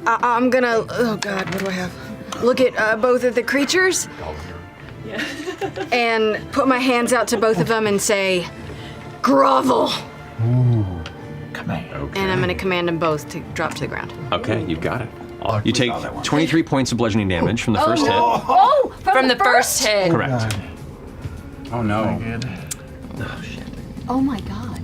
I'm gonna, oh God, what do I have? Look at both of the creatures and put my hands out to both of them and say, grovel. Ooh, command. Okay. And I'm gonna command them both to drop to the ground. Okay, you got it. You take 23 points of bludgeoning damage from the first hit. Oh, from the first hit. Correct. Oh no. Oh my God.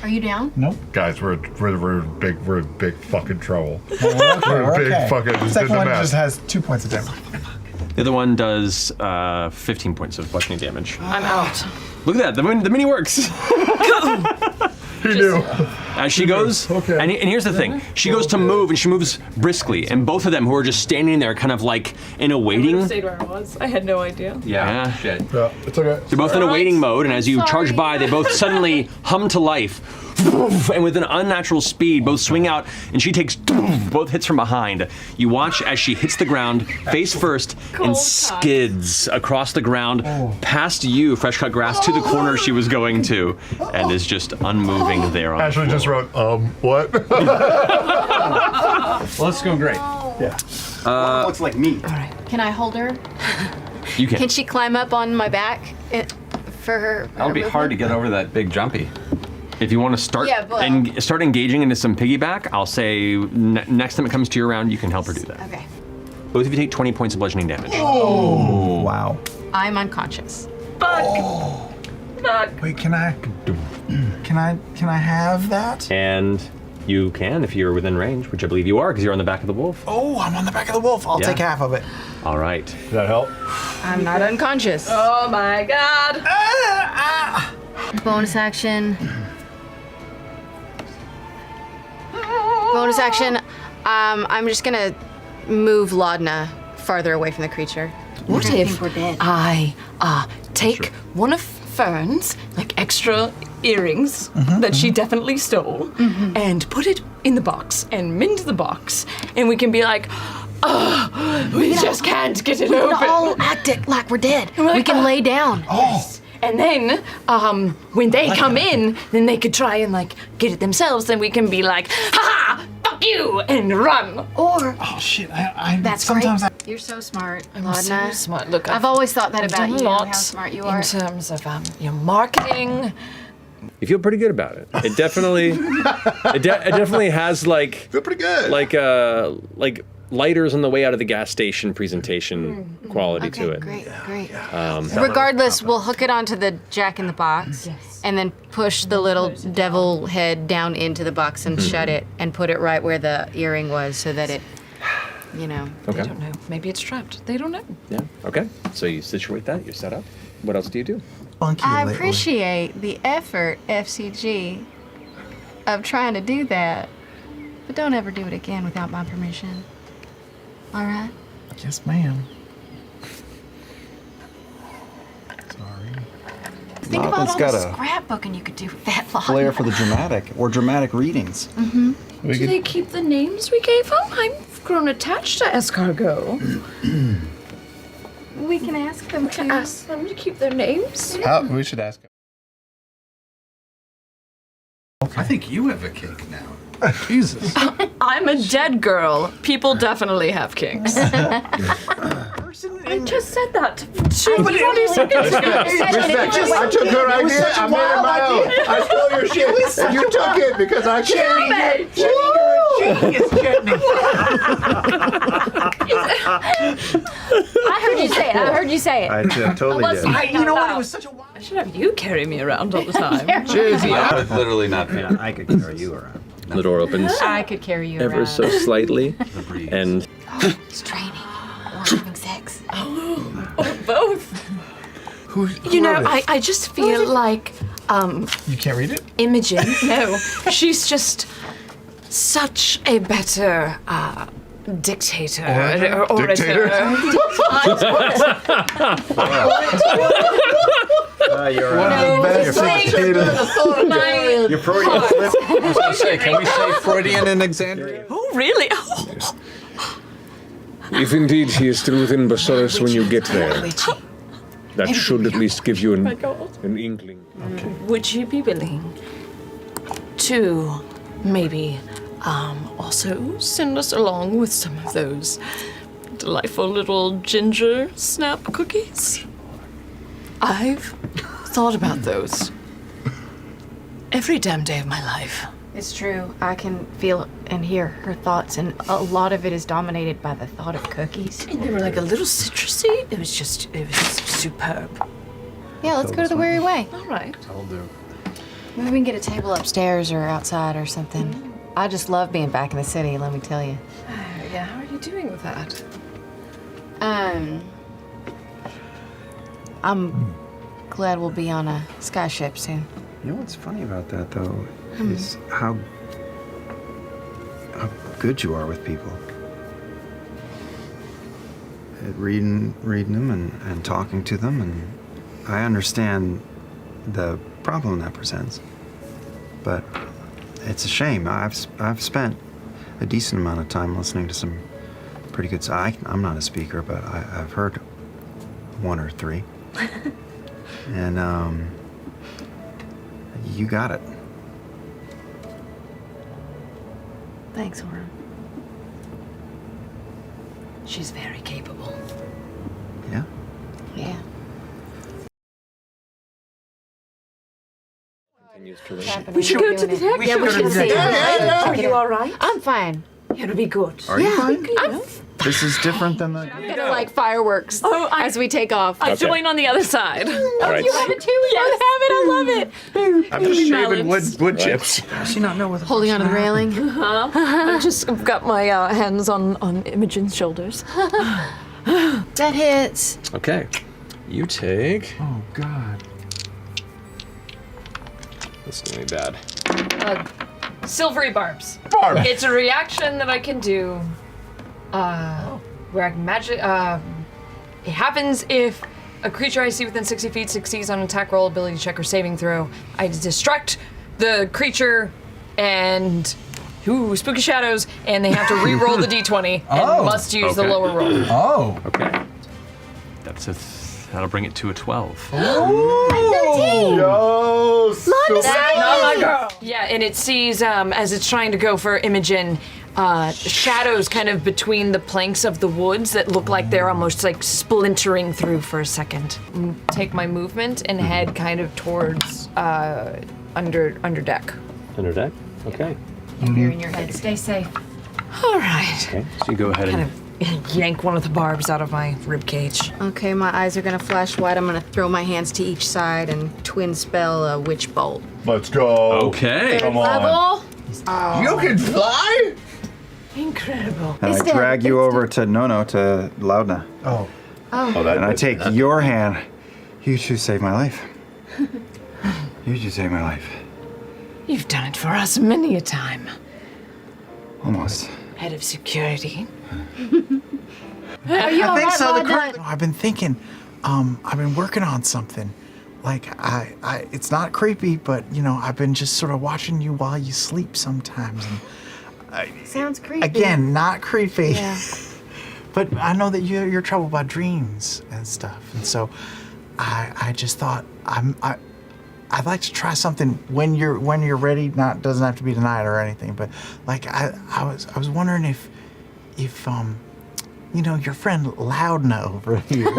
Are you down? Nope. Guys, we're in big fucking trouble. We're big okay. fucking. The second one just has 2 points of damage. The other one does 15 points of bludgeoning damage. I'm out. Look at that, the mini works. He knew. As she goes, and here's the thing, she goes to move and she moves briskly, and both of them who are just standing there kind of like in a waiting. I stayed where I was. I had no idea. Yeah. Shit. Yeah, it's okay. They're both in a waiting mode, and as you charge by, they both suddenly hum to life. And with an unnatural speed, both swing out, and she takes both hits from behind. You watch as she hits the ground, face first, and skids across the ground, past you, fresh cut grass, to the corner she was going to, and is just unmoving there on Ashley the just floor. wrote, what? Well, it's going great. Yeah. Looks like me. All right. Can I hold her? You can. Can she climb up on my back for her? That'll be hard to get over that big jumpy. If you want to start start engaging into some piggyback, I'll say next time it comes to your round, you can help her do that. Okay. Both of you take 20 points of bludgeoning damage. Oh, wow. I'm unconscious. Wait, can I have that? And you can if you're within range, which I believe you are, because you're on the back of the wolf. Oh, I'm on the back of the wolf. I'll take half of it. All right. Does that help? I'm not unconscious. Oh my God. Bonus action. Bonus action. I'm just gonna move Laudna farther away from the creature. What I if think we're dead. I take one of Fern's like extra earrings that she definitely stole and put it in the box and mend the box, and we can be like, oh, we just can't get it We open. can all act it like we're dead. we're like, We can lay down. Yes. And then, when they come in, then they could try and like get it themselves. Then we can be like, ha ha, fuck you, and run. Or Oh, shit. I that's sometimes great. You're so smart, I'm Laudna. so smart. Look, I've always thought that I've about done you. a lot How smart you are. in terms of your marketing. You feel pretty good about it. It definitely, it definitely has like Feel pretty good. like lighters on the way out of the gas station presentation quality to it. Great. Regardless, we'll hook it onto the Jack in the Box, and then push the little devil head down into the box and shut it, and put it right where the earring was, so that it, They don't know. Maybe it's trapped. They don't know. Yeah. Okay. So you situate that. You're set up. What else do you do? funky I lately. appreciate the effort, FCG, of trying to do that, but don't ever do it again without my permission. All right? Yes, ma'am. Sorry. Think about Laudna's all got the a scrapbooking you could do with that Laudna. flair for the dramatic or dramatic readings. Do they keep the names we gave them? I've grown attached to escargot. We can ask them to. Ask them to keep their names. We should ask him. I think you have a kink now. Jesus. I'm a dead girl. People definitely have kinks. I just said that 20 seconds ago. I took her idea, I made it my own. I stole your shit, and you took it because I can't. I heard you say it. I totally did. You know what? It was such a I should have you carry me around all the time. Jersey, I would literally not be. I could carry you around. The door opens I could carry you ever around. so slightly, and It's training. Or having sex. Both. Who You know, wrote it? I just feel like You can't read it? Imogen. No, she's just such a better dictator. Orator. Dictator? You're You're Freudian. I was gonna say, can we say Freudian in Alexandria? Oh, really? If indeed he is still within Basaris when you get there, that should at least give you an inkling. Would you be willing to maybe also send us along with some of those delightful little ginger snap cookies? I've thought about those every damn day of my life. It's true. I can feel and hear her thoughts, and a lot of it is dominated by the thought of cookies. And they were like a little citrusy. It was superb. Yeah, let's go to the Weary Way. All right. I'll do. Maybe we can get a table upstairs or outside or something. I just love being back in the city, let me tell you. Yeah, how are you doing with that? I'm glad we'll be on a skyship soon. You know what's funny about that, though, is how good you are with people. At reading them and talking to them, and I understand the problem that presents. But it's a shame. I've spent a decent amount of time listening to some pretty good. I'm not a speaker, but I've heard one or three. And you got it. Thanks, Orem. She's very capable. Yeah. Yeah. We should go to the deck. Yeah, we should see. Are you all right? I'm fine. It'll be good. Are you fine? I'm This is different than the. gonna like fireworks as we take off. I join on the other side. All right. You have it too? We both have it. I love it. I'm just shaving wood chips. Does she not know what? Holding onto the railing. I've got my hands on Imogen's shoulders. That hits. Okay. You take. Oh God. This is gonna be bad. Silvery barbs. Barb. It's a reaction that I can do. Where I can magic. It happens if a creature I see within 60 feet succeeds on an attack roll, ability check, or saving throw. I distract the creature and spooky shadows, and they have to re-roll the d20 and must use the okay. lower roll. Oh. Okay. That'll bring it to a 12. Yo, Not my girl. Yeah, and it sees as it's trying to go for Imogen. Shadows kind of between the planks of the woods that look like they're almost like splintering through for a second. Take my movement and head kind of towards under deck. Under deck? Okay. You're in your head. Stay safe. All right. Okay. So you go ahead Kind and of yank one of the barbs out of my rib cage. Okay, my eyes are gonna flash white. I'm gonna throw my hands to each side and twin spell a witch bolt. let's go. Okay. Come on. Level. You can fly? Incredible. And I It's dead. drag you It's over to Laudna. Oh. Oh, that And I makes take sense. your hand. You two saved my life. You two saved my life. You've done it for us many a time. Almost. Head of security. Are you all right, Laudna? I've been thinking. I've been working on something. Like it's not creepy, but you know, I've been just sort of watching you while you sleep sometimes. And Sounds creepy. again, not creepy. Yeah. But I know that you're troubled by dreams and stuff, and so I just thought I'd like to try something when you're ready. Doesn't have to be tonight or anything, but like I was wondering if you know, your friend Laudna over here.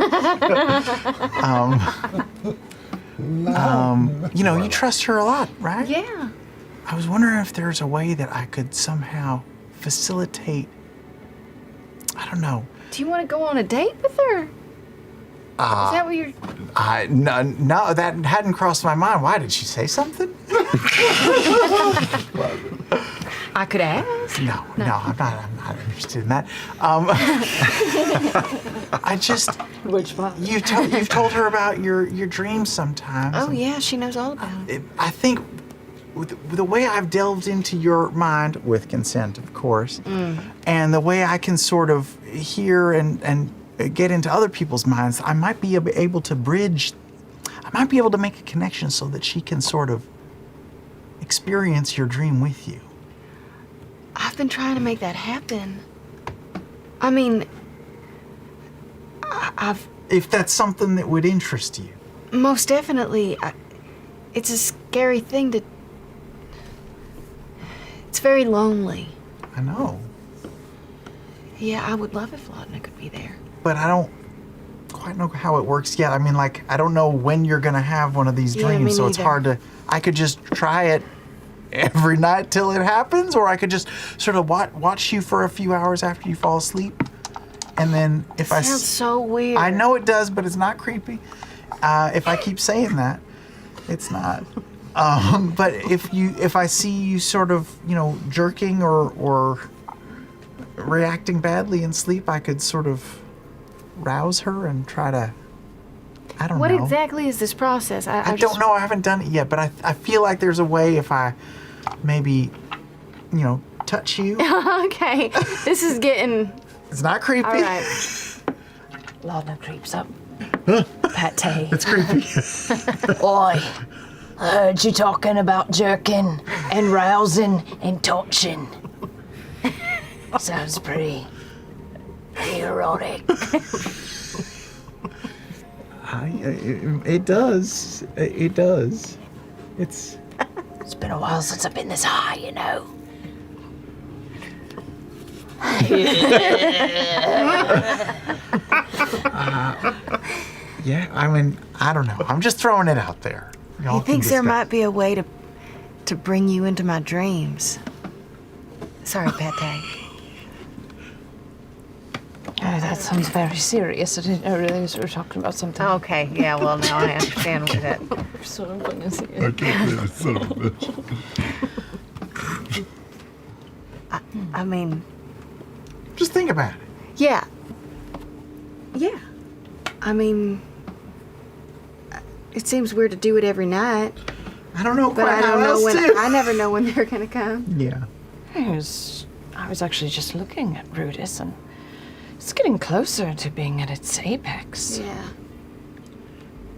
You know, you trust her a lot, right? Yeah. I was wondering if there's a way that I could somehow facilitate. I don't know. Do you want to go on a date with her? Is that what you're? No, that hadn't crossed my mind. Why did she say something? I could ask. No, I'm not interested in that. I just. Which one? You've told her about your dreams sometimes. Oh and yeah, she knows all about it. I think with the way I've delved into your mind, with consent, of course, and the way I can sort of hear and get into other people's minds, I might be able to bridge. I might be able to make a connection so that she can sort of experience your dream with you. I've been trying to make that happen. I mean, I've If that's something that would interest you. most definitely. It's a scary thing to. It's It's very lonely. I know. Yeah, I would love if Laudna could be there. But I don't quite know how it works yet. I mean, like, I don't know when you're gonna have one of these Yeah, dreams, me so it's neither. hard to. I could just try it every night till it happens, or I could just sort of watch you for a few hours after you fall asleep, and then if I Sounds so weird. I know it does, but it's not creepy. If I keep saying that, it's not. But if I see you sort of, jerking or reacting badly in sleep, I could sort of rouse her and try to. I don't What know. exactly is this process? I don't know. I haven't done it yet, but I feel like there's a way if I maybe, touch you. Okay, this is getting. It's not creepy. All right. Laudna creeps up. Pate. It's creepy. Oi, I heard you talking about jerking and rousing and touching. Sounds pretty erotic. It does. It does. It's. It's been a while since I've been this high, you know. Yeah, I mean, I don't know. I'm just throwing it out there. Y'all He thinks can there discuss. might be a way to bring you into my dreams. Sorry, Pate. Oh, that sounds very serious. I didn't realize we were talking about something. Okay, yeah, well, now I understand what that. Sort of funny to see I it. can't believe I son of a bitch. I mean, Just think about it. yeah. Yeah. I mean, it seems weird to do it every night, I don't know but quite I how don't know else when. to. I never know when they're gonna come. Yeah. I was actually just looking at Rudis, and it's getting closer to being at its apex. Yeah.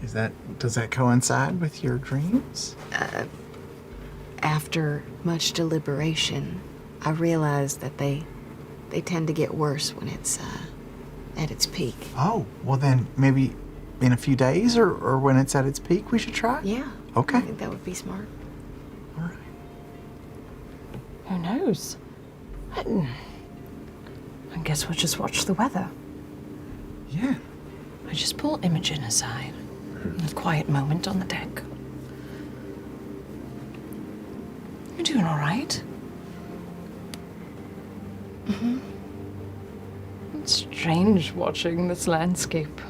Does that coincide with your dreams? After much deliberation, I realized that they tend to get worse when it's at its peak. Oh, well then maybe in a few days or when it's at its peak we should try? Yeah. Okay. I think that would be smart. All right. Who knows? I guess we'll just watch the weather. Yeah. I just pull Imogen aside. A quiet moment on the deck. You're doing all right? Mm-hmm. It's strange watching this landscape.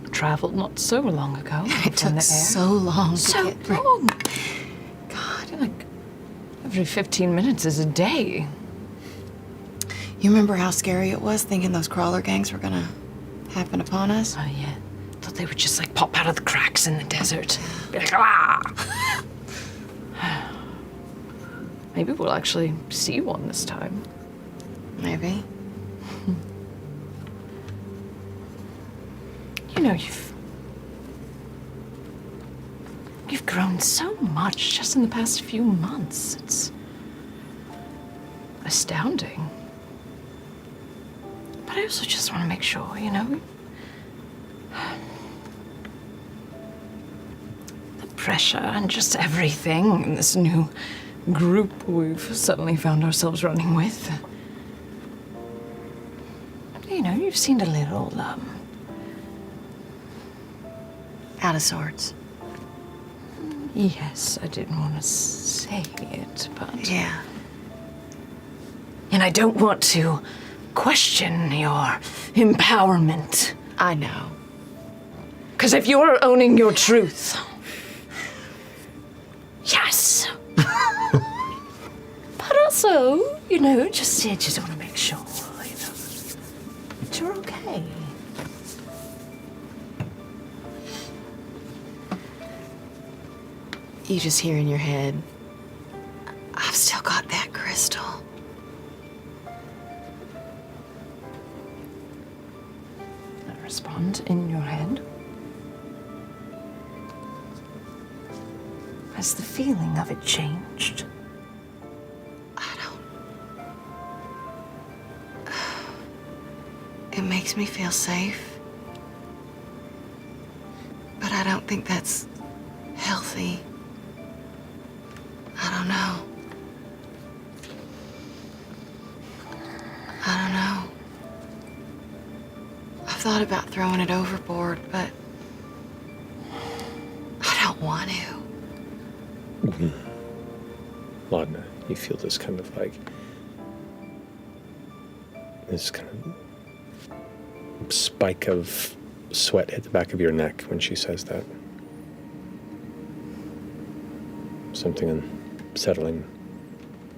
We traveled not so long ago. It took so long. So long. God, like every 15 minutes is a day. You remember how scary it was thinking those crawler gangs were gonna happen upon us? Oh yeah. Thought they would just like pop out of the cracks in the desert. Be like, ah! Maybe we'll actually see one this time. Maybe. You know, you've grown so much just in the past few months. It's astounding. But I also just want to make sure, the pressure and just everything in this new group we've suddenly found ourselves running with. You've seemed a little, Out of sorts. yes, I didn't want to say it, but... Yeah. And I don't want to question your empowerment. I know. Because if you're owning your truth... Yes. But also, just want to make sure, that you're okay. You just hear in your head, I've still got that crystal. I respond in your head. Has the feeling of it changed? It makes me feel safe. But I don't think that's healthy. I don't know. thought about throwing it overboard, but I don't want to. Laudna, you feel this kind of spike of sweat hit the back of your neck when she says that. Something unsettling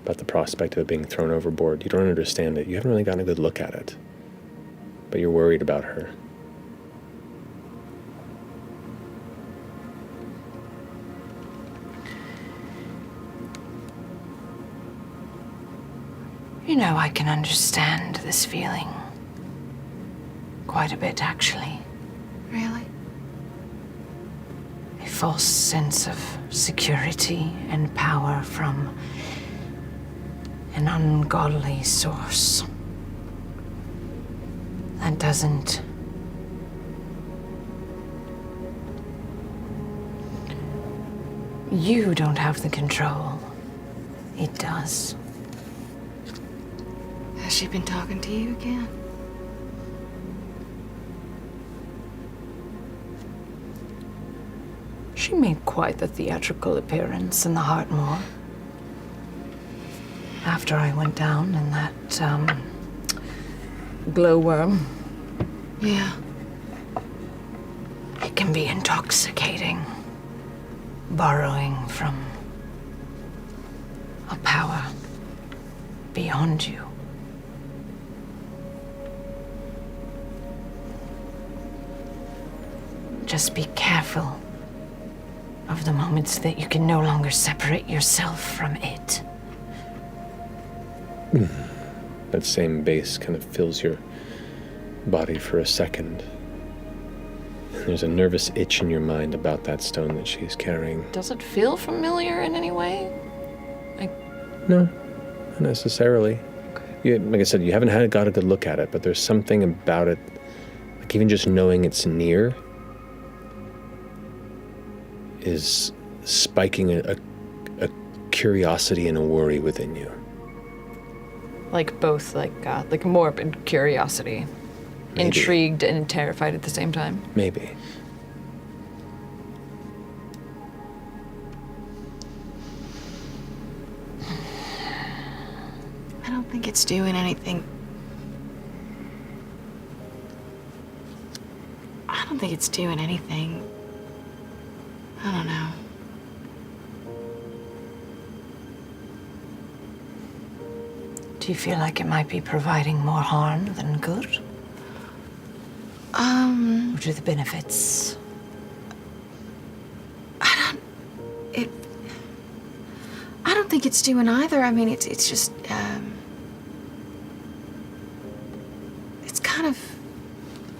about the prospect of it being thrown overboard. You don't understand it. You haven't really gotten a good look at it. But you're worried about her. You know, I can understand this feeling. Quite a bit, actually. Really? A false sense of security and power from an ungodly source that doesn't you don't have the control. It does. Has she been talking to you again? She made quite the theatrical appearance in the Heartmoor. After I went down in that, glowworm. Yeah. It can be intoxicating. Borrowing from a power beyond you. Just be careful of the moments that you can no longer separate yourself from it. That same bass kind of fills your body for a second. And there's a nervous itch in your mind about that stone that she's carrying. Does it feel familiar in any way? No, not necessarily. Like I said, you haven't got a good look at it, but there's something about it, like even just knowing it's near, is spiking a curiosity and a worry within you. Like both, like morbid curiosity. Maybe. Intrigued and terrified at the same time. Maybe. I don't think it's doing anything. I don't think it's doing anything. I don't know. Do you feel like it might be providing more harm than good? Or do the benefits? I don't think it's doing either. I mean, it's just, it's kind of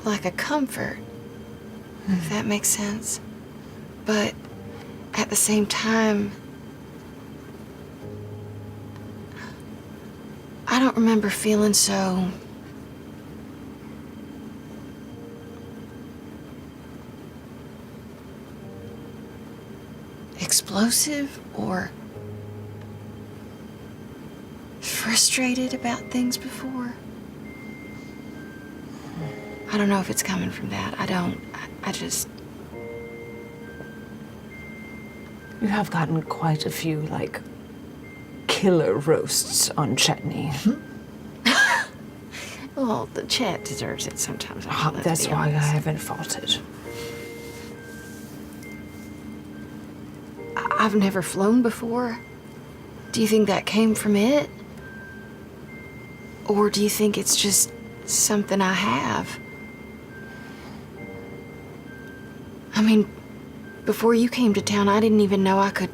like a comfort, if that makes sense. But at the same time, I don't remember feeling so explosive or frustrated about things before. I don't know if it's coming from that. I just... You have gotten quite a few, killer roasts on Chetney. Well, the Chet deserves it sometimes. That's why I haven't fought it. I've never flown before. Do you think that came from it? Or do you think it's just something I have? I mean, before you came to town, I didn't even know I could...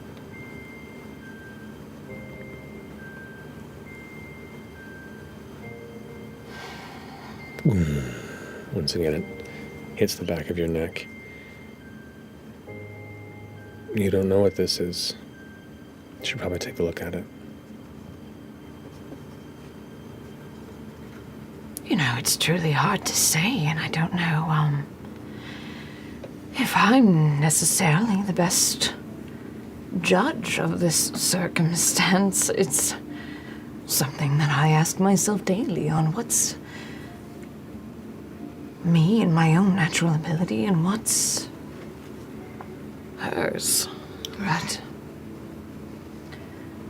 Once again, it hits the back of your neck. You don't know what this is. You should probably take a look at it. You know, it's truly hard to say, and I don't know, if I'm necessarily the best judge of this circumstance. It's something that I ask myself daily on what's me and my own natural ability and what's hers. Right.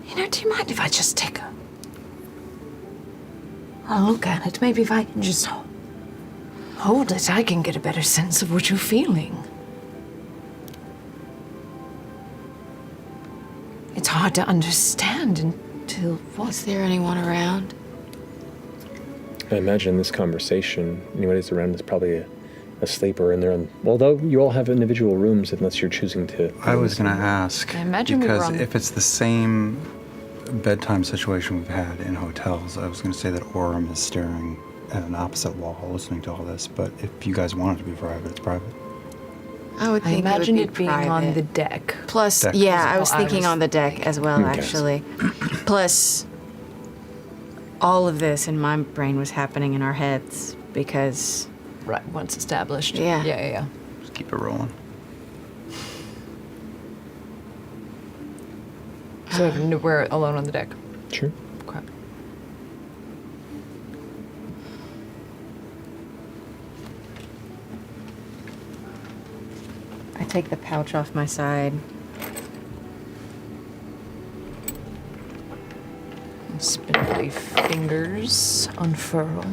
You know, do you mind if I just take a look at it? Maybe if I can just hold it, I can get a better sense of what you're feeling. It's hard to understand until what? Is there anyone around? I imagine this conversation, anybody's around is probably asleep or in their own. Although you all have individual rooms, unless you're choosing to. I was going to ask. I imagine we were because on- if it's the same bedtime situation we've had in hotels, I was going to say that Orem is staring at an opposite wall, listening to all this. But if you guys want it to be private, it's private. I would I think imagine it, it would be being on private. the deck. Plus, Deck. yeah, That's I was what I thinking was on the deck as well, Okay. actually. Plus, all of this in my brain was happening in our heads because Right, once established. Yeah. Yeah. Just keep it rolling. So we're alone on the deck. Sure. Okay. I take the pouch off my side. Spindly fingers unfurl.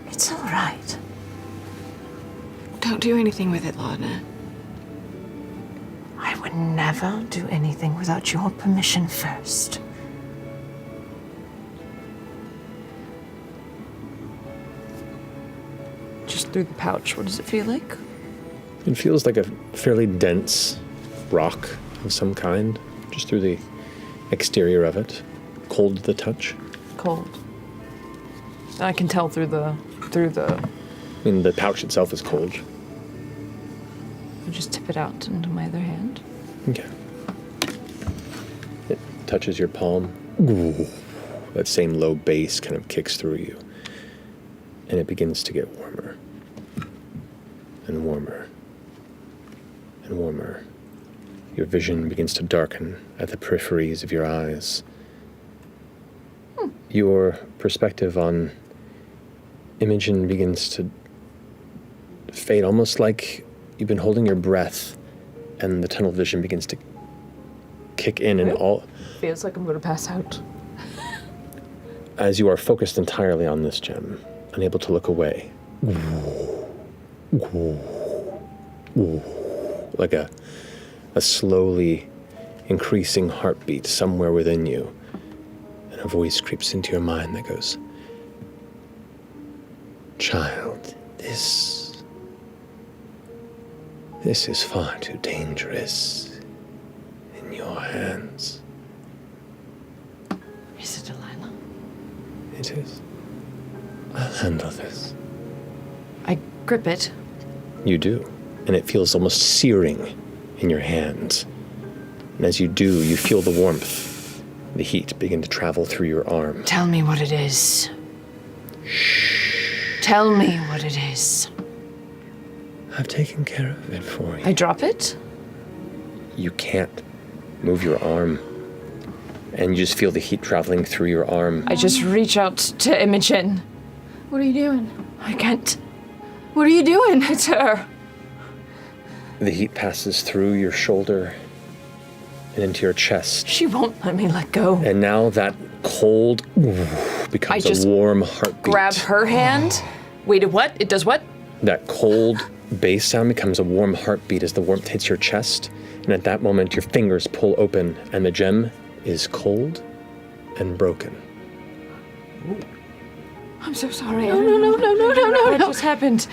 It's all right. Don't do anything with it, Laudna. I would never do anything without your permission first. Just through the pouch, what does it feel like? It feels like a fairly dense rock of some kind, just through the exterior of it. Cold to the touch. Cold. I can tell through the. I mean, the pouch itself is cold. I just tip it out into my other hand. Okay. It touches your palm. Ooh. That same low bass kind of kicks through you. And it begins to get warmer. And warmer. And warmer. Your vision begins to darken at the peripheries of your eyes. Your perspective on Imogen begins to fade, almost like you've been holding your breath and the tunnel vision begins to kick in and all Feels like I'm going to pass out. as you are focused entirely on this gem, unable to look away. Like a slowly increasing heartbeat somewhere within you. And a voice creeps into your mind that goes, "Child, this is far too dangerous in your hands." Is it Delilah? It is. I'll handle this. I grip it. You do, and it feels almost searing in your hands. And as you do, you feel the warmth, the heat begin to travel through your arm. Tell me what it is. Tell me what it is. I've taken care of it for you. I drop it. You can't move your arm, and you just feel the heat traveling through your arm. I just reach out to Imogen. What are you doing? I can't. What are you doing? It's her. The heat passes through your shoulder and into your chest. She won't let me let go. And now that cold becomes I just a warm heartbeat. Grab her hand. Wait, what? It does what? That cold bass sound becomes a warm heartbeat as the warmth hits your chest. And at that moment, your fingers pull open and the gem is cold and broken. I'm so sorry. No. What just happened?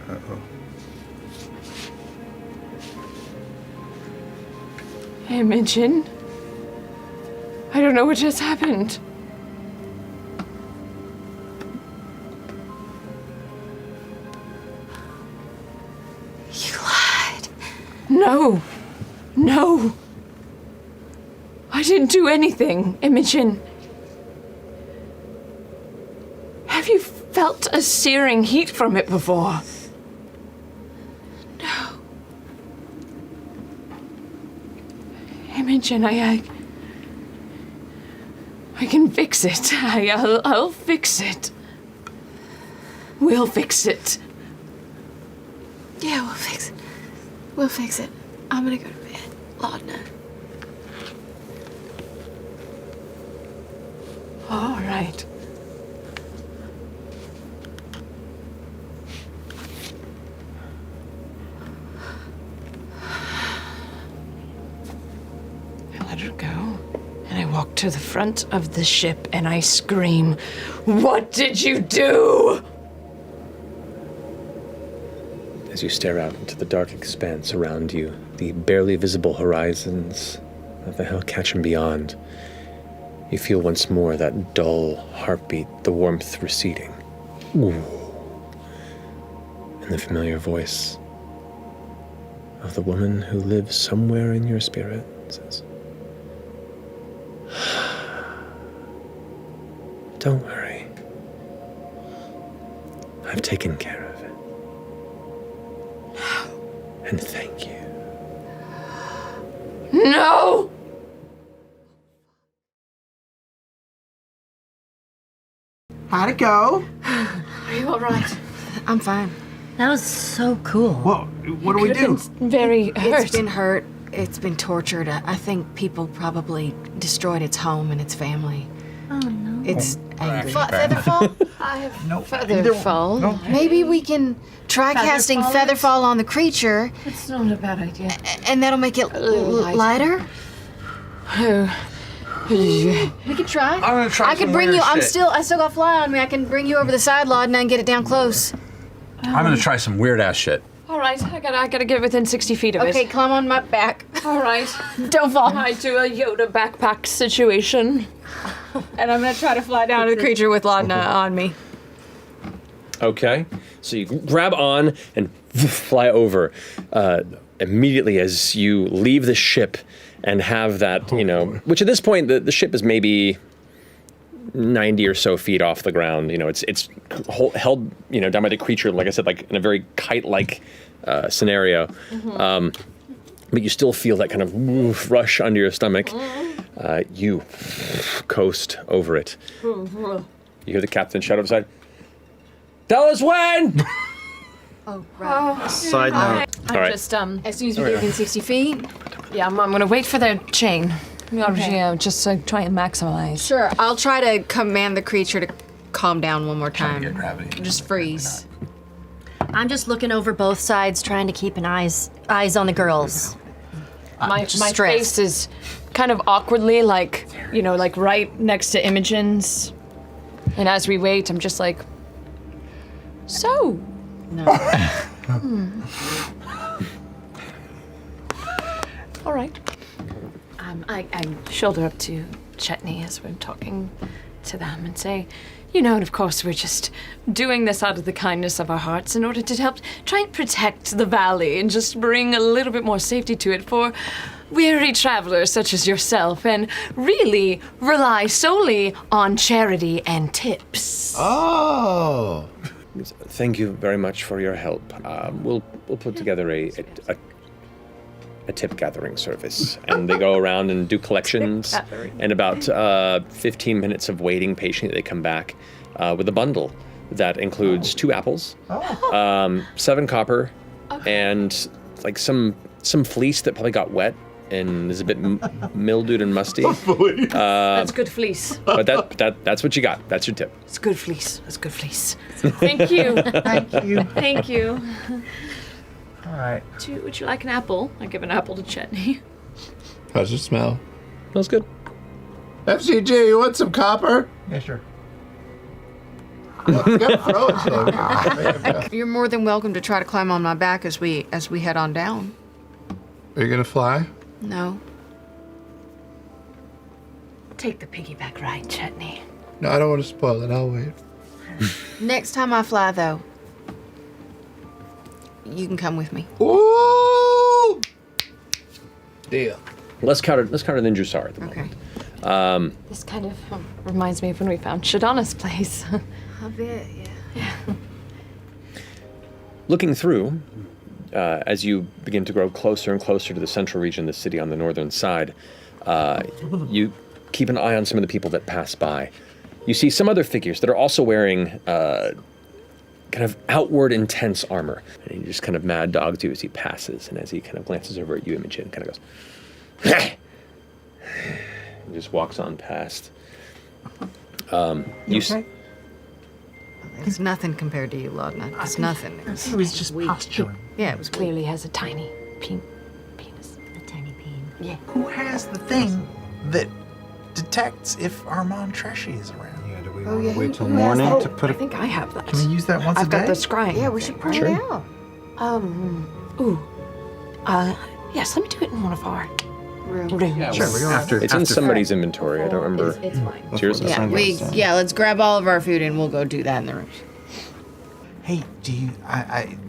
Uh-oh. Imogen? I don't know what just happened. You lied. No. I didn't do anything, Imogen. Have you felt a searing heat from it before? No. Imogen, I can fix it. I'll fix it. We'll fix it. Yeah, we'll fix it. We'll fix it. I'm gonna go to bed. Laudna. All right. I let her go, and I walk to the front of the ship, and I scream, "What did you do?" As you stare out into the dark expanse around you, the barely visible horizons of the Hellcatch and beyond, you feel once more that dull heartbeat, the warmth receding. Ooh. And the familiar voice of the woman who lives somewhere in your spirit says, "Don't worry. I've taken care of it. And thank you." No! How'd it go? Are you all right? I'm fine. That was so cool. Whoa, what do we do? Very hurt. It's been hurt. It's been tortured. I think people probably destroyed its home and its family. Oh no. It's angry. Featherfall? I have Nope. Featherfall. Nope. Maybe we can try casting Featherfall on the creature, It's not a bad idea. and that'll make it lighter. We could try. I'm gonna try I could some bring weird you. I shit. still got fly on me. I can bring you over the side, Laudna, and get it down close. I'm gonna try some weird ass shit. All right, I gotta get within 60 feet of it. Okay, climb on my back. All right. Don't fall. I do a Yoda backpack situation. And I'm gonna try to fly down to the creature with Laudna on me. Okay, so you grab on and fly over. Immediately as you leave the ship and have that, which at this point the ship is maybe 90 or so feet off the ground. It's held, down by the creature, like I said, like in a very kite-like scenario. But you still feel that kind of rush under your stomach. You coast over it. You hear the captain shout outside, "Tell us when!" Oh, right. Side note. I'm right. just, As soon as we get within 60 feet. yeah, I'm gonna wait for their chain. Okay. Just try and maximize. Sure, I'll try to command the creature to calm down one more Trying time. to get gravity. Just freeze. I'm just looking over both sides, trying to keep an eyes on the girls. My stressed. face is kind of awkwardly, like right next to Imogen's. And as we wait, I'm just like, so. No. All right. I shoulder up to Chetney as we're talking to them and say, and of course we're just doing this out of the kindness of our hearts in order to help try and protect the valley and just bring a little bit more safety to it for weary travelers such as yourself, and really rely solely on charity and tips. Oh. Thank you very much for your help. We'll put together a tip gathering service, and they go around and do collections. And about 15 minutes of waiting patiently, they come back with a bundle that includes 2 apples, 7 copper, and like some fleece that probably got wet and is a bit mildewed and musty. That's good fleece. But that's what you got. That's your tip. It's good fleece. That's good fleece. Thank you. Thank you. Thank you. All right. Would you like an apple? I give an apple to Chetney. How's it smell? Smells good. FCG, you want some copper? Yeah, sure. Well, you gotta throw it, so. You're more than welcome to try to climb on my back as we head on down. Are you gonna fly? No. Take the piggyback ride, Chetney. No, I don't want to spoil it. I'll wait. Next time I fly, though, you can come with me. Ooh! Deal. Let's counter Ninjusar at the Okay. moment. This kind of reminds me of when we found Shadana's place. A bit, yeah. Looking through, as you begin to grow closer and closer to the central region of the city on the northern side, you keep an eye on some of the people that pass by. You see some other figures that are also wearing kind of outward intense armor. And he just kind of mad dogs you as he passes, and as he kind of glances over at you, Imogen, kind of goes, and just walks on past. Okay. It's nothing compared to you, Laudna. It's nothing. He was just posturing. Yeah, it was weird. Clearly has a tiny penis. A tiny peen. Yeah. Who has the thing that detects if Armand Treshy is around? Yeah, do we want to wait till morning to put I it? think I have that. Can we use that once I've a day? got the scrying. Yeah, we should print it out. Yes, let me do it in one of our rooms. Sure, we go After It's in somebody's inventory. I don't remember. It's mine. It's yours? Before the sun goes down. Let's grab all of our food and we'll go do that in the rooms. Hey, do you?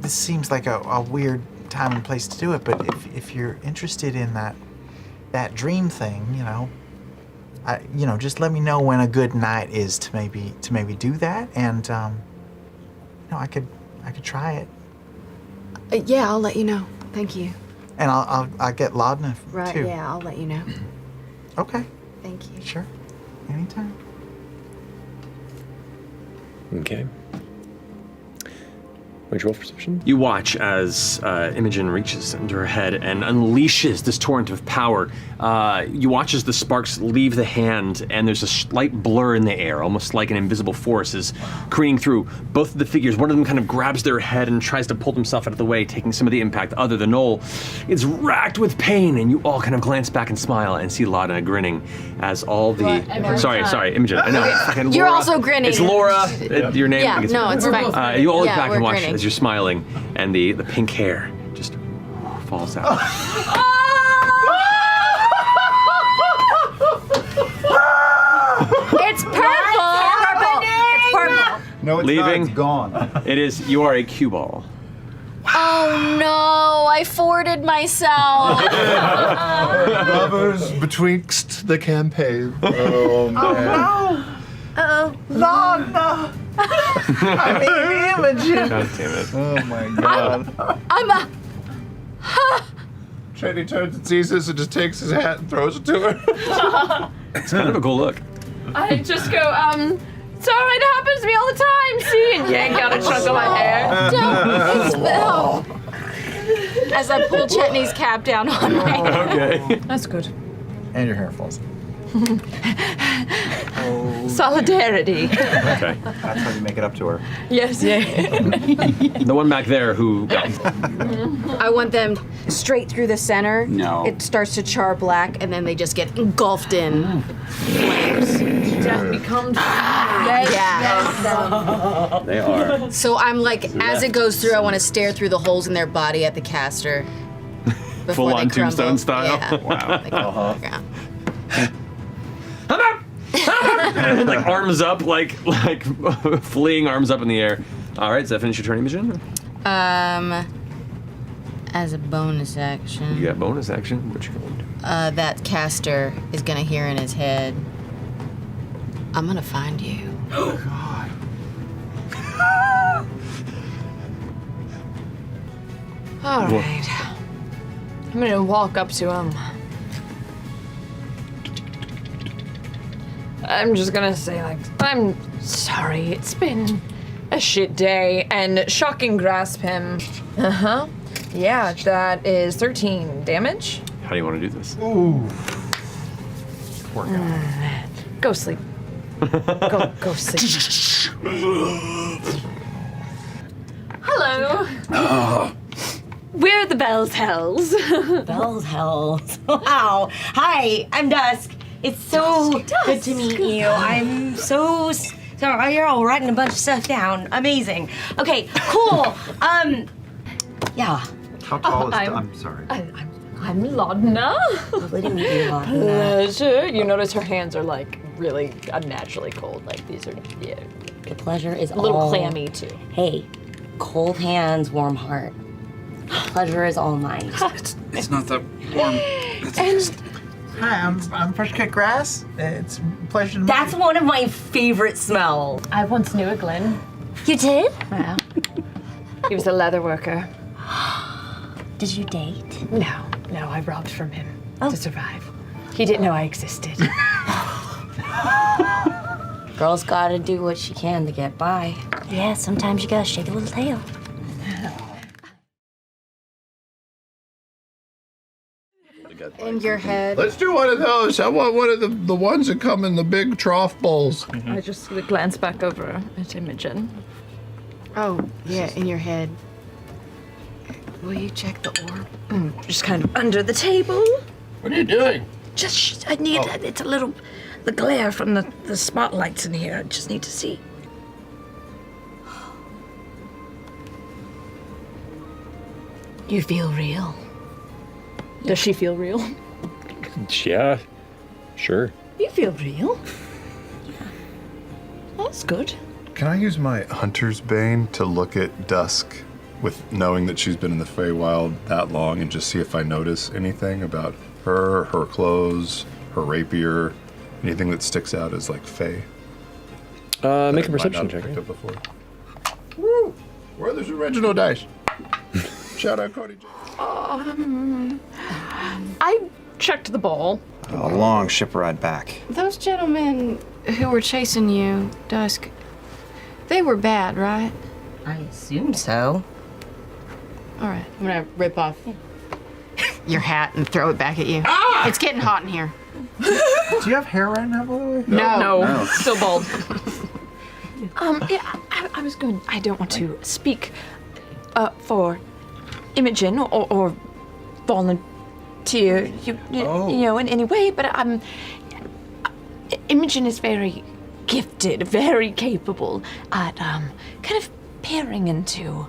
This seems like a weird time and place to do it, but if you're interested in that dream thing, just let me know when a good night is to maybe do that, and I could try it, Yeah, I'll let you know. Thank you. and I'll get Laudna Right, too. yeah, I'll let you know. Okay, Thank you. sure, anytime. Okay. What'd you roll for perception? You watch as Imogen reaches into her head and unleashes this torrent of power. You watch as the sparks leave the hand, and there's a slight blur in the air, almost like an invisible force is careening through both of the figures. One of them kind of grabs their head and tries to pull himself out of the way, taking some of the impact. The other, the knoll, is racked with pain, and you all kind of glance back and smile and see Laudna grinning as all the... Sorry, Imogen. I know. Fucking You're Laura. also grinning. It's Laura. Your name. Yeah, no, it's fine. You all look Yeah, back we're and watch grinning. as you're smiling, and the pink hair just falls out. It's purple! It's purple. No, it's Leaving. not. It's gone. It is, you are a cue ball. Oh no, I forwarded myself. Lovers betwixt the campaign. Oh, man. Laudna! I mean, Imogen! God damn it. Oh, my God. I'm a... Teddy turns and sees this and just takes his hat and throws it to her. It's kind of a cool look. I just go, it's all right, it happens to me all the time, see? And yank out a chunk of my hair. Don't. As I pull Chetney's cap down on me. Okay. That's good. And your hair falls. Solidarity. Okay. That's how you make it up to her. Yes. Yeah. The one back there who got... I want them straight through the center. No. It starts to char black, and then they just get engulfed in flames. Death becomes. Yeah. They are. So I'm like, as it goes through, I want to stare through the holes in their body at the caster. before Full-on they crumble. Tombstone style? Yeah. Wow. They crumble on the ground. Like arms up, like fleeing arms up in the air. All right, does that finish your turn, Imogen? As a bonus action, You got bonus action. What you going to do? that caster is gonna hear in his head, "I'm gonna find you." Oh, God. All right. I'm gonna walk up to him. I'm just gonna say, like, I'm sorry, it's been a shit day, and shocking grasp him. Uh-huh. Yeah, that is 13 damage. How do you want to do this? Ooh. Poor guy. Go sleep. Go sleep. Hello. We're the Bell's Hells. Bell's Hells. Wow. Hi, I'm Dusk. It's so good to meet you. I'm so sorry. You're all writing a bunch of stuff down. Amazing. Okay, cool. Yeah. How tall is I'm- I'm sorry. I'm Laudna. Lovely to meet you, Laudna. Pleasure. You notice her hands are like really unnaturally cold. Like these are The pleasure is a little all... clammy too. Hey, cold hands, warm heart. Pleasure is all mine. It's not that warm. And Hi, I'm Fresh Cut Grass. It's a pleasure to meet That's you. one of my favorite smells. I once knew a Glenn. You did? Yeah. He was a leather worker. Did you date? No, I robbed from him to survive. He didn't know I existed. Girl's gotta do what she can to get by. Yeah, sometimes you gotta shake a little tail. In your head. Let's do one of those. I want one of the ones that come in the big trough bowls. I just glance back over at Imogen. Oh, yeah, in your head. Will you check the orb? Just kind of under the table. What are you doing? Just, I need, it's a little, the glare from the spotlights in here. I just need to see. You feel real. Does she feel real? Yeah, sure. You feel real. That's good. Can I use my Hunter's Bane to look at Dusk with knowing that she's been in the Feywild that long and just see if I notice anything about her clothes, her rapier, anything that sticks out as like Fey? Make a perception check. Picked up before. Woo! Where are those original dice? Shout out Cody. I checked the ball. A long ship ride back. Those gentlemen who were chasing you, Dusk, they were bad, right? I assume so. All right, I'm gonna rip off your hat and throw it back at you. It's getting hot in here. Do you have hair right now, by the way? No. Still bald. Yeah, I was going. I don't want to speak for Imogen or volunteer you know in any way, but Imogen is very gifted, very capable at kind of peering into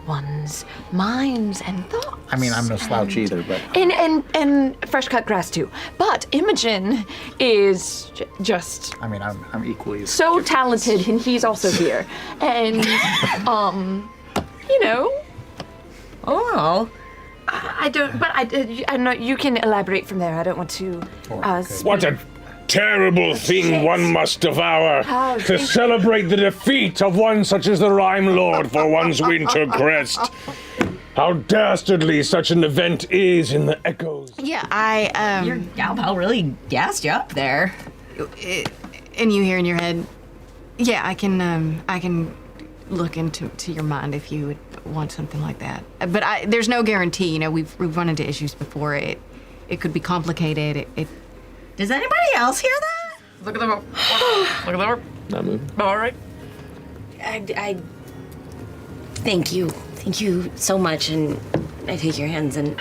one's minds and thoughts. I mean, I'm no slouch either, but... And fresh cut grass too. But Imogen is just... I mean, I'm equally... so talented, and he's also here. And, you know... Oh. I don't... But I know you can elaborate from there. I don't want to... What a terrible thing one must devour to celebrate the defeat of one such as the Rhyme Lord for one's winter crest. How dastardly such an event is in the echoes. Yeah, Your gal pal really gassed you up there. And you hear in your head, yeah, I can look into your mind if you would want something like that. But there's no guarantee. You know, we've run into issues before. It could be complicated. Does anybody else hear that? Look at the rope. Look at the rope. Not moving. All right. I thank you. Thank you so much, and I take your hands, and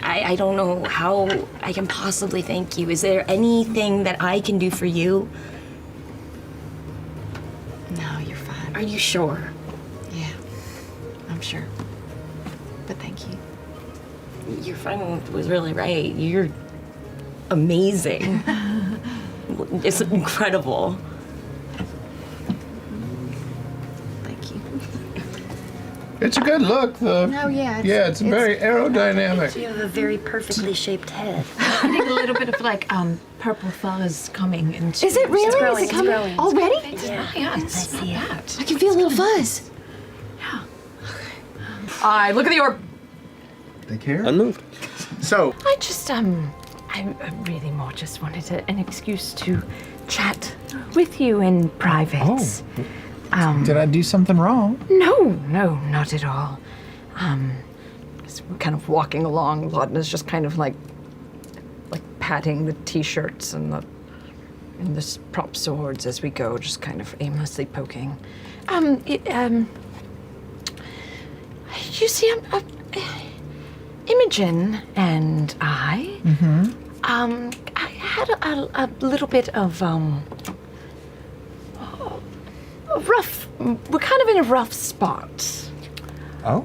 I don't know how I can possibly thank you. Is there anything that I can do for you? No, you're fine. Are you sure? Yeah, I'm sure. But thank you. Your friend was really right. You're amazing. It's incredible. Thank you. It's a good look. It's very aerodynamic. You have a very perfectly shaped head. I think a little bit of like purple fuzz coming into. Is it really? It's growing, Is it coming it's growing. already? Yeah, I see it. I can feel a little fuzz. I look at the orb. They care? Unmoved. So... I just I really more just wanted an excuse to chat with you in private. Did I do something wrong? No, not at all. Just kind of walking along, Laudna's just kind of like patting the t-shirts and the prop swords as we go, just kind of aimlessly poking. You see, Imogen and I, I had a little bit of rough. We're kind of in a rough spot. Oh.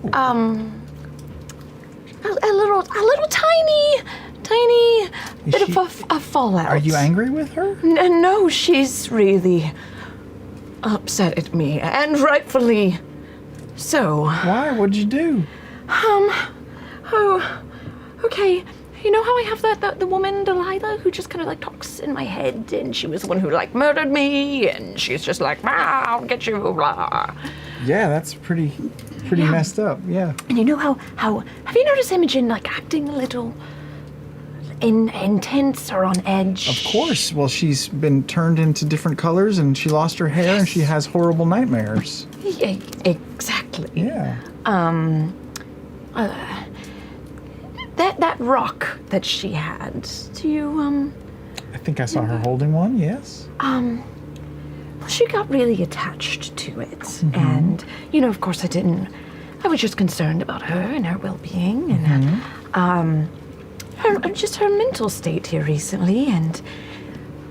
A little tiny bit of a fallout. Are you angry with her? No, she's really upset at me, and rightfully so. Why? What'd you do? Oh, okay. You know how I have the woman Delilah who just kind of like talks in my head, and she was the one who like murdered me, and she's just like, I'll get you, blah. Yeah, that's pretty messed up. Yeah. And you know how have you noticed Imogen like acting a little intense or on edge? Of course. Well, she's been turned into different colors, and she lost her hair, and she has horrible nightmares. Yeah, exactly. Yeah. That rock that she had, do you, I think I saw her holding one, yes. well, she got really attached to it. And, of course I was just concerned about her and her well-being and, just her mental state here recently. And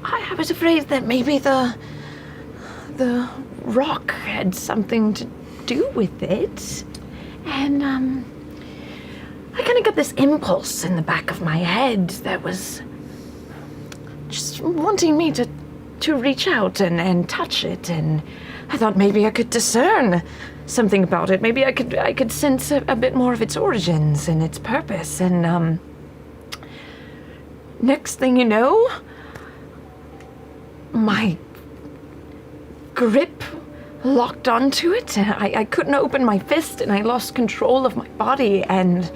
I was afraid that maybe the rock had something to do with it. And, I kind of got this impulse in the back of my head that was just wanting me to reach out and touch it, and I thought maybe I could discern something about it. Maybe I could sense a bit more of its origins and its purpose. And next thing you know, my grip locked onto it, and I couldn't open my fist, and I lost control of my body, and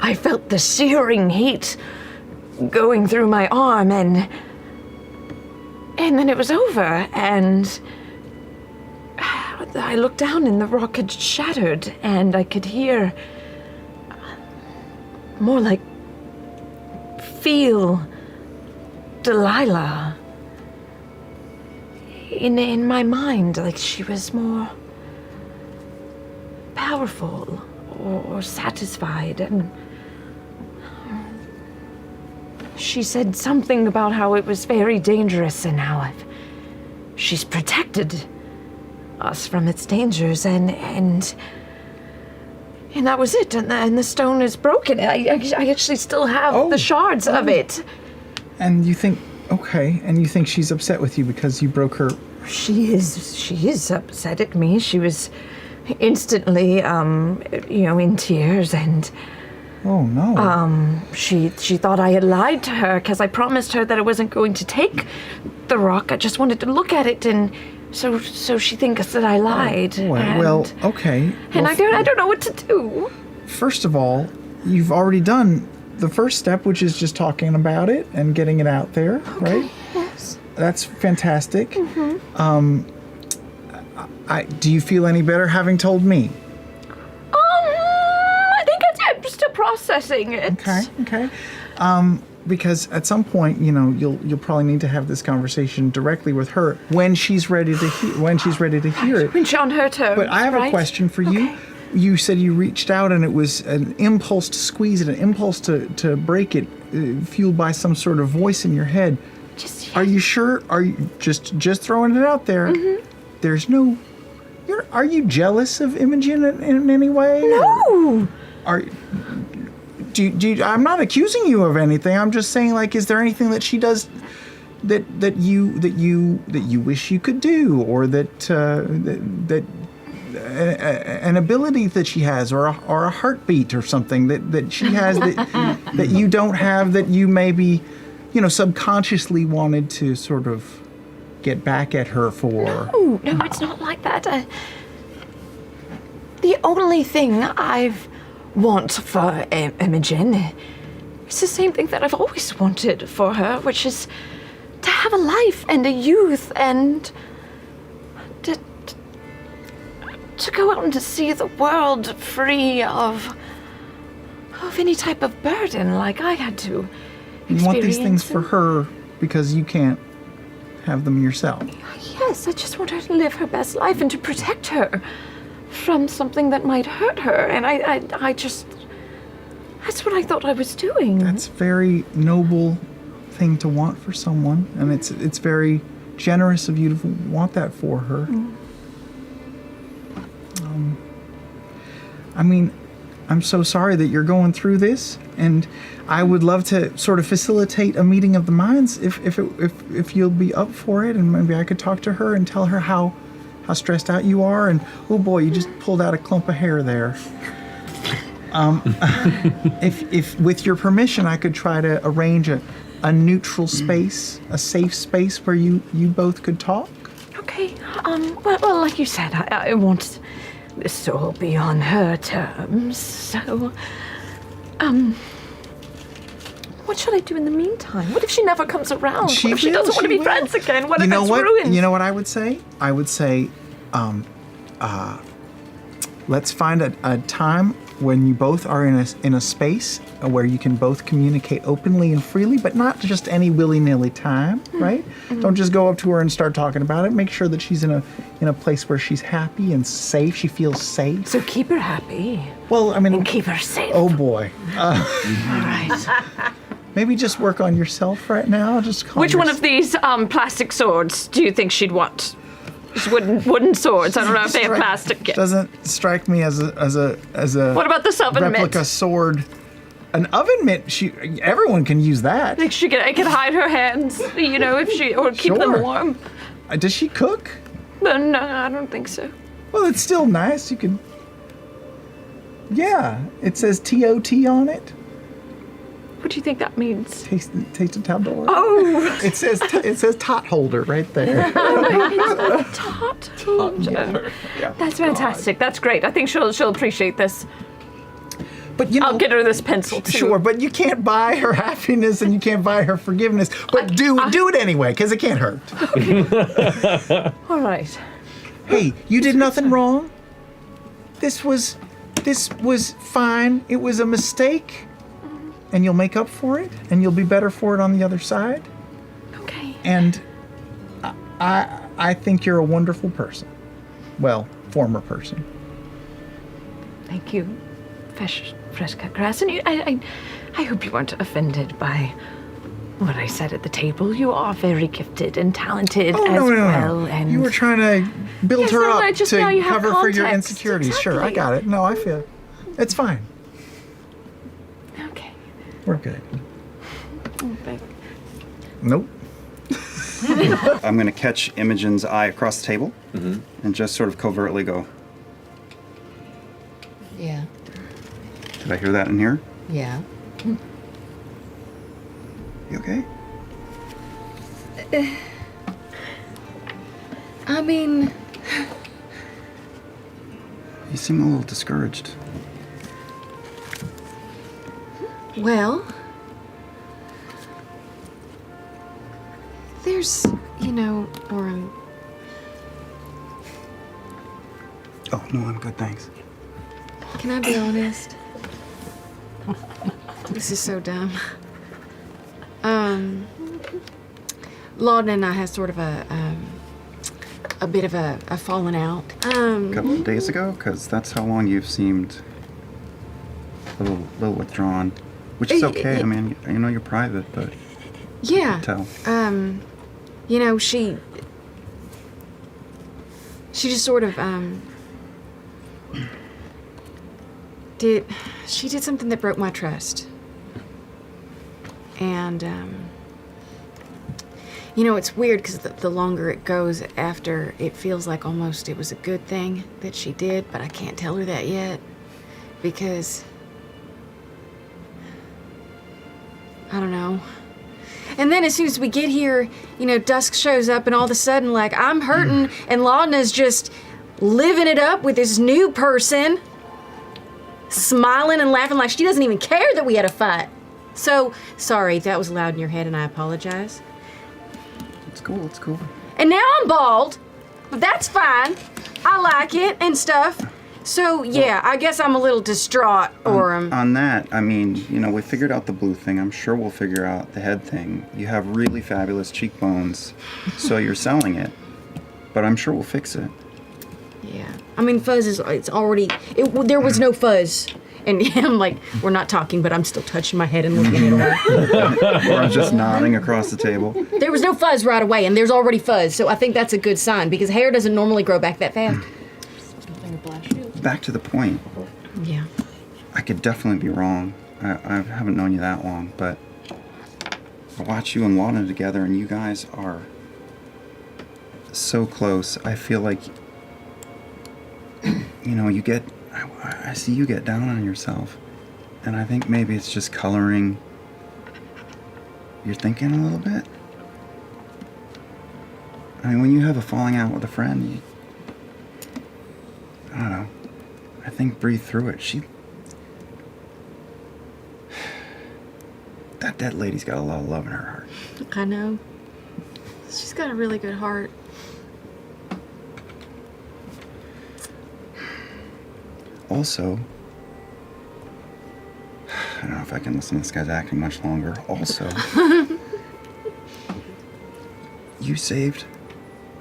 I felt the searing heat going through my arm, and then it was over, and I looked down, and the rock had shattered, and I could hear more like feel Delilah in my mind, like she was more powerful or satisfied, and she said something about how it was very dangerous and how she's protected us from its dangers, and that was it, and the stone is broken. I actually still have the shards of it. And you think, okay, and you think she's upset with you because you broke her. She is upset at me. She was instantly, in tears, and oh no. She thought I had lied to her because I promised her that I wasn't going to take the rock. I just wanted to look at it, and so she thinks that I lied. Well, okay. And well, I don't know what to do. First of all, you've already done the first step, which is just talking about it and getting it out there, right? Yes. That's fantastic. Do you feel any better having told me? I think I'm still processing it. Okay. Because at some point, you'll probably need to have this conversation directly with her when she's ready to hear it. When she's on her terms. But I have a question for you. You said you reached out and it was an impulse to squeeze it, an impulse to break it, fueled by some sort of voice in your head. Are you sure? Are you just throwing it out there? There's no. Are you jealous of Imogen in any way? No. I'm not accusing you of anything. I'm just saying, like, is there anything that she does that you wish you could do, or that an ability that she has, or a heartbeat or something that she has that you don't have, that you maybe, subconsciously wanted to sort of get back at her for? No, it's not like that. The only thing I've want for Imogen is the same thing that I've always wanted for her, which is to have a life and a youth, and to go out and to see the world free of any type of burden like I had to experience. You want these things for her because you can't have them yourself. Yes, I just want her to live her best life and to protect her from something that might hurt her, and I just, that's what I thought I was doing. That's a very noble thing to want for someone, and it's very generous of you to want that for her. I'm so sorry that you're going through this, and I would love to sort of facilitate a meeting of the minds if you'll be up for it, and maybe I could talk to her and tell her how stressed out you are, and oh boy, you just pulled out a clump of hair there. If with your permission, I could try to arrange a neutral space, a safe space where you both could talk. Okay. Well, like you said, I want this to all be on her terms. So, What should I do in the meantime? What if she never comes around? What if she will, doesn't want to be will. friends again? What You if know it's what? ruined? You know what I would say? I would say, let's find a time when you both are in a space where you can both communicate openly and freely, but not just any willy-nilly time, right? Don't just go up to her and start talking about it. Make sure that she's in a place where she's happy and safe. She feels safe. So keep her happy. Well, I mean, and keep her safe. Oh boy. All right. Maybe just work on yourself right now. Just calm Which one of these plastic swords do you think she'd want? Just wooden swords. I don't know if they have plastic. Doesn't strike me as a. What about this oven mitt? replica sword? An oven mitt. Everyone can use that. Like I could hide her hands, if she or keep them Sure. warm. Does she cook? No, I don't think so. Well, it's still nice. You can. Yeah, it says TOT on it. What do you think that means? Taste a tabor. Oh. It says tot holder right there. Tot holder. That's fantastic. That's great. I think she'll appreciate this. But I'll get her this pencil too. Sure, but you can't buy her happiness and you can't buy her forgiveness. But do it anyway, because it can't hurt. All right. Hey, you did nothing wrong. This was fine. It was a mistake, and you'll make up for it, and you'll be better for it on the other side. Okay. And I think you're a wonderful person. Well, former person. Thank you, fresh cut grass. And I hope you weren't offended by what I said at the table. You are very gifted and talented well. And you were trying to build Yes, her no, up I just- now to you have cover for your context. insecurities. Sure, I Exactly. got it. No, I feel it's fine. Okay. We're good. Okay. Nope. I'm going to catch Imogen's eye across the table and just sort of covertly go, Yeah. did I hear that in here? Yeah. You okay? I mean, You seem a little discouraged. well, there's, or Oh, no, I'm good, thanks. can I be honest? This is so dumb. Laudna and I had sort of a bit of a falling out. A couple of days ago? Because that's how long you've seemed a little withdrawn. Which is okay. I mean, you're private, but Yeah. I can tell. She just sort of did something that broke my trust. And it's weird because the longer it goes after, it feels like almost it was a good thing that she did, but I can't tell her that yet because I don't know. And then as soon as we get here, Dusk shows up and all of a sudden, like, I'm hurting and Laudna's just living it up with this new person, smiling and laughing like she doesn't even care that we had a fight. So, sorry, if that was loud in your head and I apologize. It's cool, it's cool. And now I'm bald, but that's fine. I like it and stuff. So, yeah, I guess I'm a little distraught or... On that, I mean, we figured out the blue thing. I'm sure we'll figure out the head thing. You have really fabulous cheekbones, so you're selling it. But I'm sure we'll fix it. Yeah. I mean, fuzz is, it's already, there was no fuzz. And I'm like, we're not talking, but I'm still touching my head and looking at her. Or I'm just nodding across the table. There was no fuzz right away, and there's already fuzz, so I think that's a good sign, because hair doesn't normally grow back that fast. Back to the point. Yeah. I could definitely be wrong. I haven't known you that long, but I watch you and Laudna together, and you guys are so close. I feel like, you get... I see you get down on yourself, and I think maybe it's just coloring your thinking a little bit. I mean, when you have a falling out with a friend, I don't know, I think breathe through it. That lady's got a lot of love in her heart. I know. She's got a really good heart. Also, I don't know if I can listen to this guy's acting much longer. Also, you saved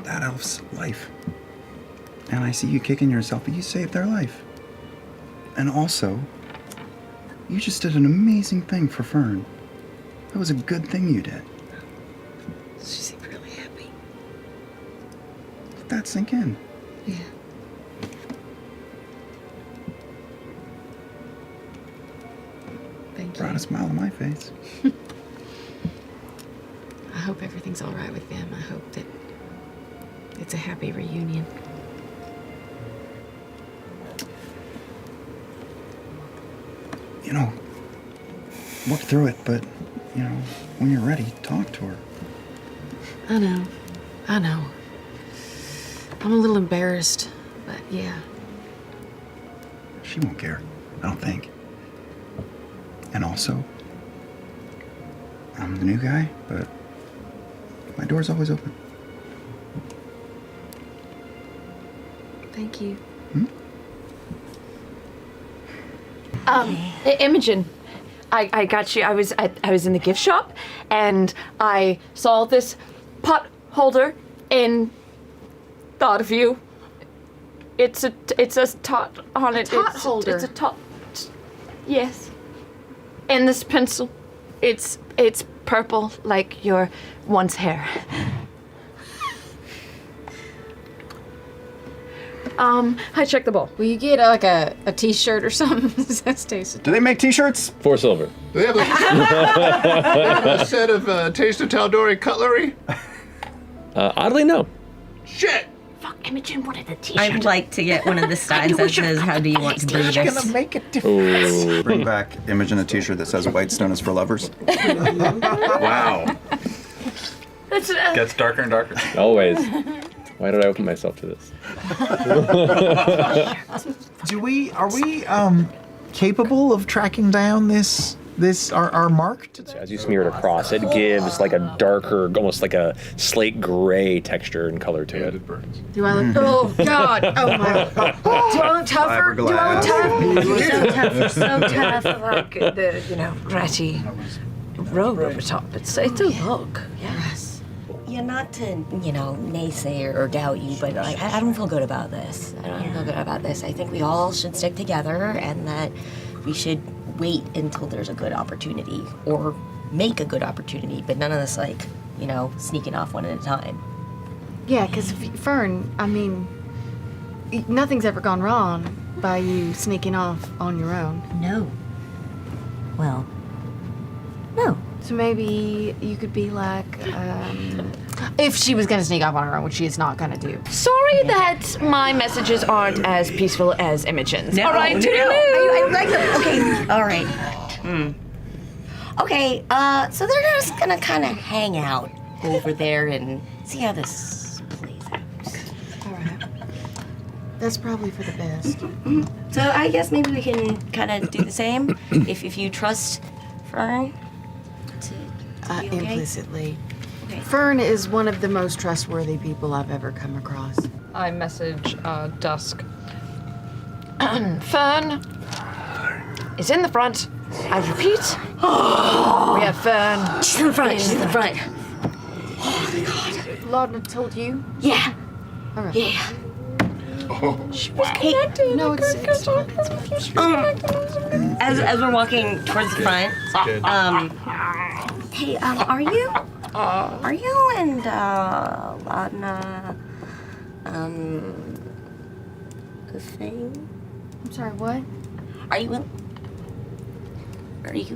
that elf's life. And I see you kicking yourself, but you saved their life. And also, you just did an amazing thing for Fern. That was a good thing you did. She seemed really happy. Let that sink in. Yeah. Thank you. Brought a smile on my face. I hope everything's all right with them. I hope that it's a happy reunion. You know, work through it, but, you know, when you're ready, talk to her. I know. I know. I'm a little embarrassed, but yeah. She won't care, I don't think. And also, I'm the new guy, but my door's always open. Thank you. Imogen, I got you. I was in the gift shop, and I saw this pot holder and thought of you. It's a tot on it. tot holder? It's a tot. Yes. And this pencil, it's purple like your once hair. I checked the bowl. Will you get like a t-shirt or something? That stays. Do they make t-shirts? 4 silver. Do they have a set of Taste of Taldori cutlery? Oddly, no. Shit! Fuck, Imogen wanted a t-shirt. I would like to get one of the signs that says, "How do you want to breathe It's gonna this?" make a difference. Ooh. Bring back Imogen a t-shirt that says Whitestone is for lovers. Wow. That's Gets darker and darker. Always. Why did I open myself to this? Are we capable of tracking down our mark? As you smear it across, it gives like a darker, almost like a slate gray texture and color to it. Do I look? Oh God! Oh my! Do I look tougher? Do I look tough? You're so tough. Like the ratty robe over top. It's a look. Yes. Yeah, not to, naysay or doubt you, but like, I don't feel good about this. I don't feel good about this. I think we all should stick together and that we should wait until there's a good opportunity or make a good opportunity, but none of this, sneaking off one at a time. Yeah, because Fern, I mean, nothing's ever gone wrong by you sneaking off on your own. No. Well, no. So maybe you could be like, if she was gonna sneak off on her own, which she is not gonna do. Sorry that my messages aren't as peaceful as Imogen's. No, all right, no. I like them. Okay, all right. Okay, so they're just gonna kind of hang out over there and see how this plays out. All right. That's probably for the best. So I guess maybe we can kind of do the same if you trust Fern. To be okay? Implicitly. Okay. Fern is one of the most trustworthy people I've ever come across. I message Dusk. Fern is in the front. I repeat, we have Fern. She's in the front. She's in the front. Laudna told you? Yeah. All right. Yeah. She was connected. No, it's As we're walking towards the front, hey, are you and Laudna a thing? I'm sorry, what? Are you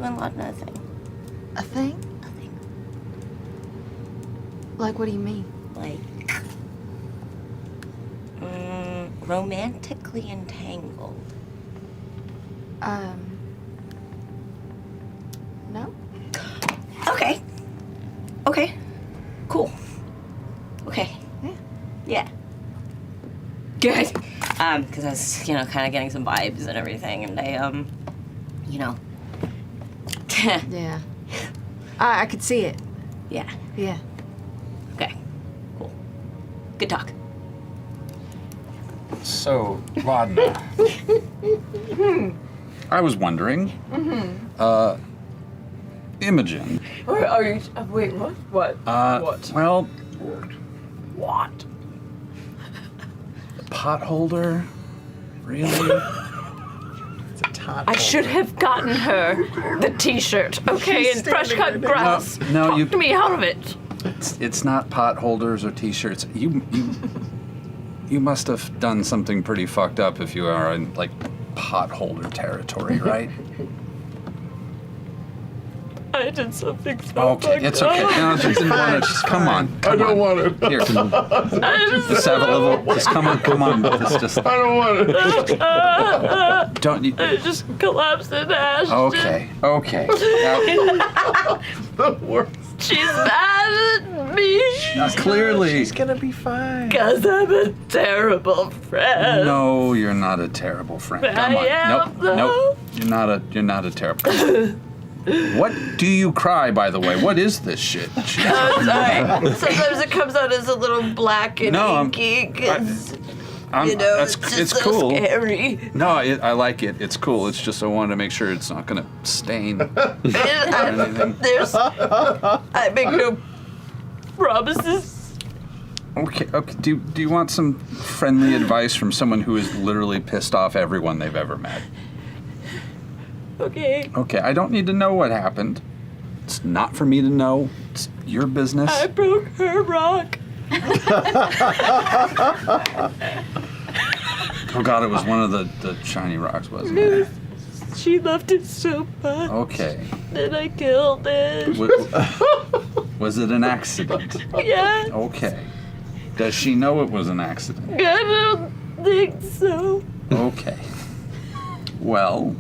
and Laudna a thing? A thing? A thing. Like, what do you mean? Like, romantically entangled. No? Okay. Cool. Okay. Yeah. Good. Because I was, kind of getting some vibes and everything, and I, Yeah. I could see it. Yeah. Yeah. Okay. Cool. Good talk. So, Laudna, I was wondering, Imogen. Are you? Wait, what? What? What? Well, What? potholder? Really? I should have gotten her the T-shirt, okay, and fresh cut grass. No, you. Talk me out of it. It's not potholders or T-shirts. You must have done something pretty fucked up if you are in like potholder territory, right? I did something so Okay, it's okay. No, just didn't want to. Come on. I don't want to. Here, just have a little. Just come on. Just. I don't want to. Don't you? I just collapsed in ash. Okay. The worst. She's mad at me. Clearly. She's gonna be fine. Because I'm a terrible friend. No, you're not a terrible friend. I Come on. am, though. Nope. You're not a terrible. What do you cry, by the way? What is this shit? Oh, sorry. Sometimes it comes out as a little black and inky. Because, it's so cool. Scary. No, I like it. It's cool. It's just I wanted to make sure it's not gonna stain or anything. I make no promises. Okay. Do you want some friendly advice from someone who has literally pissed off everyone they've ever met? Okay. Okay, I don't need to know what happened. It's not for me to know. It's your business. I broke her rock. Oh God, it was one of the shiny rocks, wasn't it? She loved it so much. Okay. Then I killed it. Was it an accident? Yeah. Okay. Does she know it was an accident? I don't think so. Okay. Well,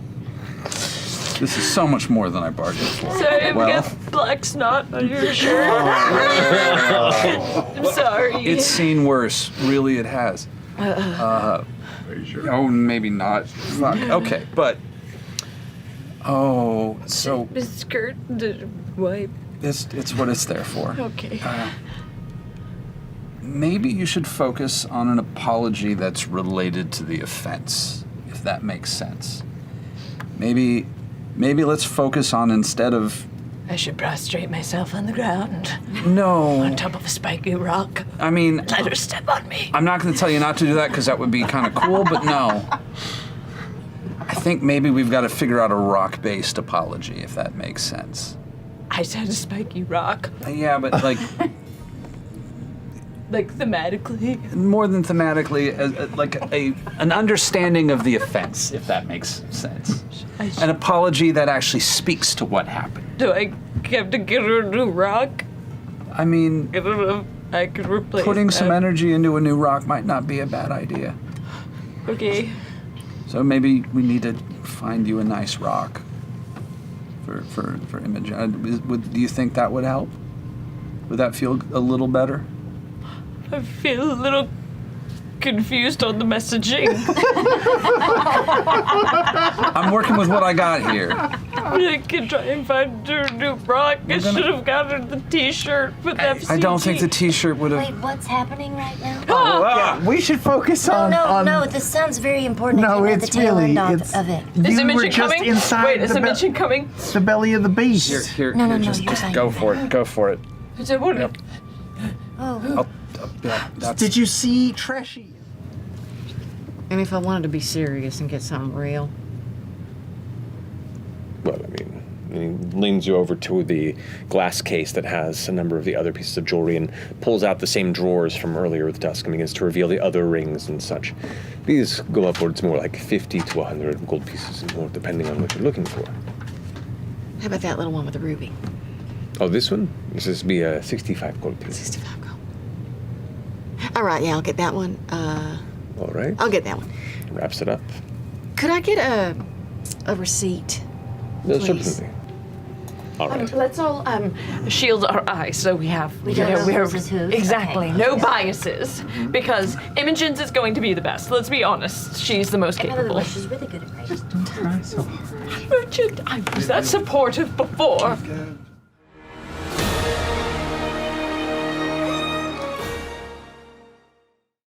this is so much more than I bargained for. Sorry, I've well, got black snot on your shirt. I'm sorry. It's seen worse. Really, it has. Are you sure? Oh, maybe not. Fuck. Okay, but. Oh, so. The skirt, the wipe. It's what it's there for. Okay. Maybe you should focus on an apology that's related to the offense, if that makes sense. Maybe let's focus on instead of. I should prostrate myself on the ground. No. On top of a spiky rock. I mean. Let her step on me. I'm not going to tell you not to do that because that would be kind of cool, but no. I think maybe we've got to figure out a rock-based apology, if that makes sense. I said a spiky rock. Yeah, but like. Like thematically? More than thematically, like an understanding of the offense, if that makes sense. An apology that actually speaks to what happened. Do I have to get her a new rock? I mean, I don't know if I could replace putting that. some energy into a new rock might not be a bad idea. Okay. So maybe we need to find you a nice rock for Imogen. Do you think that would help? Would that feel a little better? I feel a little confused on the messaging. I'm working with what I got here. I can try and find her a new rock. I should have gotten her the T-shirt with FCG. I don't think the T-shirt would have. Wait, what's happening right now? Yeah, we should focus on. No, this sounds very important. No, I came at it's the tail really. end It's, of it. Is you were Imogen just coming? inside Wait, is the Imogen coming? the belly of the beast. Here, No, just you're fine. go for it. Go for it. Is it what? Yep. Oh. Did you see Treshy? And if I wanted to be serious and get something real? Well, I mean, he leans you over to the glass case that has a number of the other pieces of jewelry and pulls out the same drawers from earlier with dusk and begins to reveal the other rings and such. These go upwards more like 50 to 100 gold pieces and more, depending on what you're looking for. How about that little one with the ruby? Oh, this one? This is be a 65 gold piece. 65 gold. All right, yeah, I'll get that one. All right. I'll get that one. Wraps it up. Could I get a receipt? No, Please. certainly. All right. Let's all shield our eyes so we have We don't know whose is whose. exactly Okay. no biases because Imogen's is going to be the best. Let's be honest, she's the most In other capable. words, she's really good at writing. Don't try so hard. Richard, I was that supportive before.